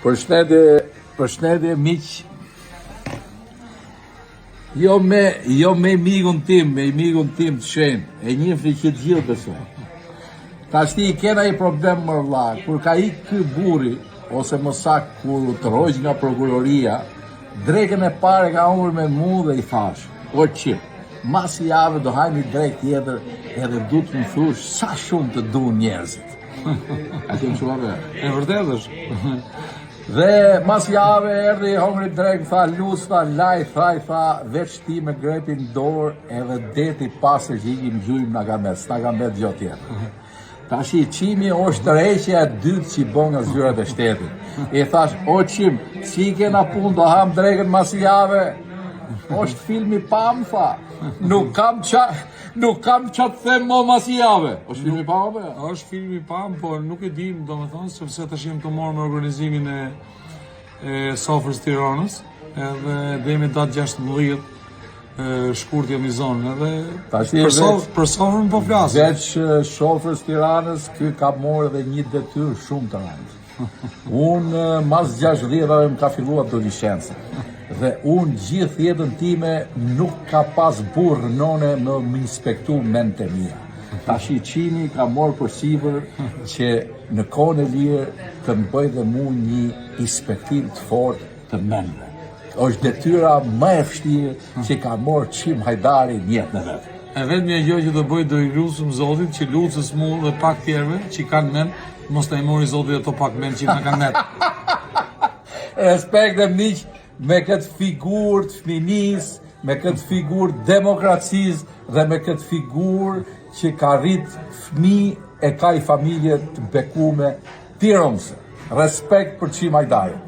Përshëndetje miq. Jo me mikun tim, me mikun tim të shenjë. E njihni që të gjithë besoj. Tash ti kena i problem më vlla, kur ka ik ky burri ose më saktë kur të rrojë nga prokuroria, drekën e parë ka humbur me mua dhe i thash: "O çip, mas javë do hajmë drek tjetër, edhe du të më thush sa shumë të duan njerëzit." A kem shuar? E vërtetë është. Dhe mas jave erdhi hongri drek, tha Luc, tha laj, tha veç ti me grepin dorë edhe deti pasër që ikim gjujmë nga ka met, s'na ka met gjo tjetër. Tash i qimi është tërheqja e dytë që i bon nga zyrat e shtetit. I thash, o qim, si kena pun do ham drekën mas jave? Është filmi pam, tha. Nuk kam qa të them mo mas jave. Është filmi pam, apo? Është filmi pam, por nuk e dim, domethënë, sepse tash jam të marrë me organizimin e Sofrës Tiranës, edhe deri datë 16 shkurt jam i zonë, edhe për Sofrën po flas. Veç Sofrës Tiranës, ky ka morë edhe një detyrë shumë të rëndë. Unë mas 60-ave më ka filluar adoleshenca. Dhe unë gjithë jetën time nuk ka pas burrë none me më inspektu mente mia. Tash i qimi ka morë për sipër që në kohën e lirë të më bëj dhe mu një inspektim të fortë të mendve. Është detyra më e vështirë që ka morë Qim Hajdari në jetën e vetë. E vetmja gjë që do bëj do i lusëm Zotit që lucës mu dhe pak tjerëve që kanë mend, mos ta i mori Zotit ato pak mend që na kanë mend. Respekt e miq, me këtë figurë të fëminisë, me këtë figurë demokracisë dhe me këtë figurë që ka rrit fëmijë e ka i familje të bekume tironse. Respekt për Qim Hajdari.